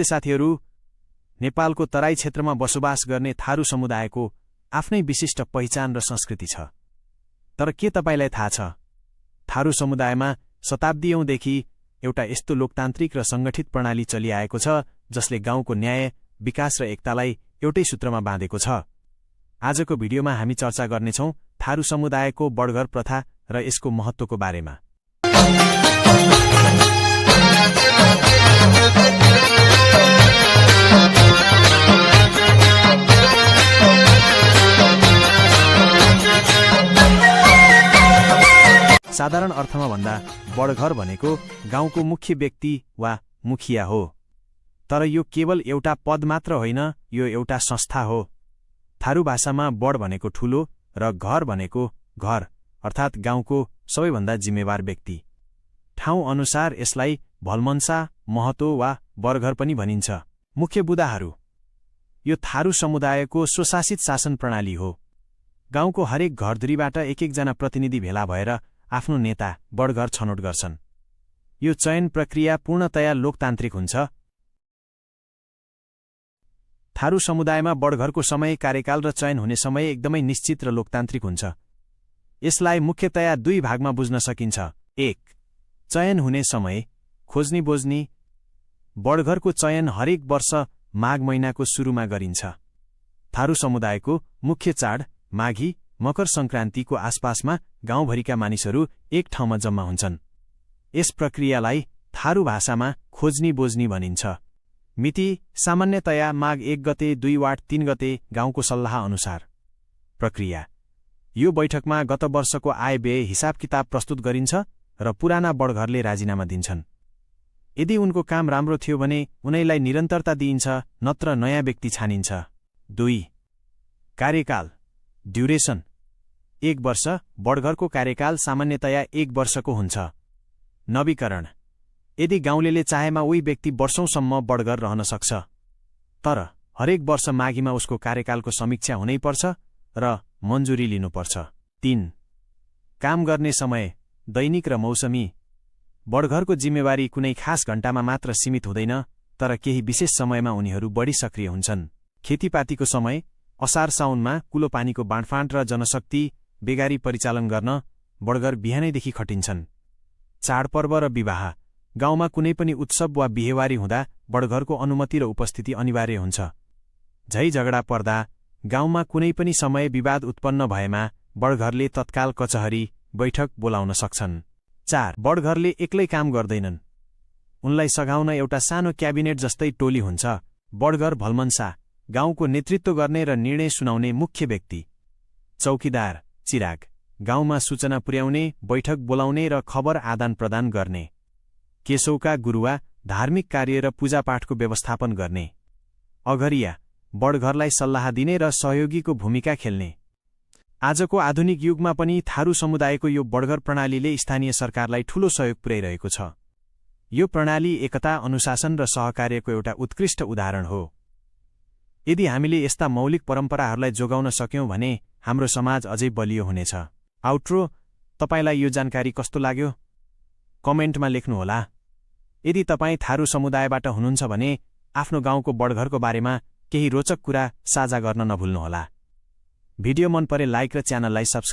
साथीहरू, नेपालको तराई क्षेत्रमा बसोबास गर्ने थारू समुदायको आफ्नै विशिष्ट पहिचान र संस्कृति छ। तर के तपाईलाई थाहा छ, थारू समुदायमा शताब्दीयौंदेखि एउटा यस्तो लोकतान्त्रिक र संगठित प्रणाली चलिआएको छ जसले गाउँको न्याय, विकास र एकतालाई एउटै सूत्रमा बाँधेको छ। आजको भिडियोमा हामी चर्चा गर्नेछौं थारू समुदायको बडघर प्रथा र यसको महत्त्वको बारेमा। साधारण अर्थमा भन्दा बडघर भनेको गाउँको मुख्य व्यक्ति वा मुखिया हो। तर यो केवल एउटा पद मात्र होइन, यो एउटा संस्था हो। थारू भाषामा बड भनेको ठूलो र घर भनेको घर अर्थात् गाउँको सबैभन्दा जिम्मेवार व्यक्ति। ठाउँ अनुसार यसलाई भलमन्सा, महतो वा बरघर पनि भनिन्छ। मुख्य बुदाहरू। यो थारू समुदायको स्वशासित शासन प्रणाली हो। गाउँको हरेक घरधुरीबाट एक-एकजना प्रतिनिधि भेला भएर आफ्नो नेता बडघर छनौट गर्छन्। यो चयन प्रक्रिया पूर्णतया लोकतान्त्रिक हुन्छ। थारू समुदायमा बडघरको समय, कार्यकाल र चयन हुने समय एकदमै निश्चित र लोकतान्त्रिक हुन्छ। यसलाई मुख्यतया दुई भागमा बुझ्न सकिन्छ। 1. चयन हुने समय, खोज्नी बोज्नी। बडघरको चयन हरेक वर्ष माघ महिनाको सुरुमा गरिन्छ। थारू समुदायको मुख्य चाड माघी, मकर संक्रान्तिको आसपासमा गाउँभरिका मानिसहरू एक ठाउँमा जम्मा हुन्छन्। यस प्रक्रियालाई थारू भाषामा खोज्नी बोज्नी भनिन्छ। मिति सामान्यतया माघ 1 गते, 2 वा 3 गते गाउँको सल्लाह अनुसार। प्रक्रिया। यो बैठकमा गत वर्षको आय व्यय हिसाब किताब प्रस्तुत गरिन्छ र पुराना बडघरले राजीनामा दिन्छन्। यदि उनको काम राम्रो थियो भने उनैलाई निरन्तरता दिइन्छ, नत्र नयाँ व्यक्ति छानिन्छ। 2. कार्यकाल ड्युरेसन। 1 वर्ष। बडघरको कार्यकाल सामान्यतया 1 वर्षको हुन्छ। नवीकरण। यदि गाउँलेले चाहेमा उही व्यक्ति वर्षौंसम्म बडघर रहन सक्छ। तर हरेक वर्ष माघीमा उसको कार्यकालको समीक्षा हुनैपर्छ र मन्जुरी लिनुपर्छ। 3. काम गर्ने समय दैनिक र मौसमी। बडघरको जिम्मेवारी कुनै खास घण्टामा मात्र सीमित हुँदैन, तर केही विशेष समयमा उनीहरू बढी सक्रिय हुन्छन्। खेतीपातीको समय असार साउनमा कुलो पानीको बाँडफाँड र जनशक्ति बेगारी परिचालन गर्न बडघर बिहानैदेखि खटिन्छन्। चाडपर्व र विवाह। गाउँमा कुनै पनि उत्सव वा बिहेवारी हुँदा बडघरको अनुमति र उपस्थिति अनिवार्य हुन्छ। झै झगडा पर्दा, गाउँमा कुनै पनि समय विवाद उत्पन्न भएमा बडघरले तत्काल कचहरी बैठक बोलाउन सक्छन्। 4. बडघरले एक्लै काम गर्दैनन्। उनलाई सघाउन एउटा सानो क्याबिनेट जस्तै टोली हुन्छ। बडघर भलमन्सा, गाउँको नेतृत्व गर्ने र निर्णय सुनाउने मुख्य व्यक्ति। चौकीदार चिराग, गाउँमा सूचना पुर्याउने, बैठक बोलाउने र खबर आदान प्रदान गर्ने। केशौका गुरुवा, धार्मिक कार्य र पूजापाठको व्यवस्थापन गर्ने। अघरिया, बडघरलाई सल्लाह दिने र सहयोगीको भूमिका खेल्ने। आजको आधुनिक युगमा पनि थारू समुदायको यो बडघर प्रणालीले स्थानीय सरकारलाई ठूलो सहयोग पुर्याइरहेको छ। यो प्रणाली एकता, अनुशासन र सहकार्यको एउटा उत्कृष्ट उदाहरण हो। यदि हामीले यस्ता मौलिक परम्पराहरूलाई जोगाउन सक्यौं भने हाम्रो समाज अझै बलियो हुनेछ। आउट्रो। तपाईलाई यो जानकारी कस्तो लाग्यो? कमेन्टमा लेख्नुहोला। यदि तपाईँ थारू समुदायबाट हुनुहुन्छ भने आफ्नो गाउँको बडघरको बारेमा केही रोचक कुरा साझा गर्न नभुल्नुहोला। भिडियो मन परे लाइक र च्यानललाई सब्स्क्राइब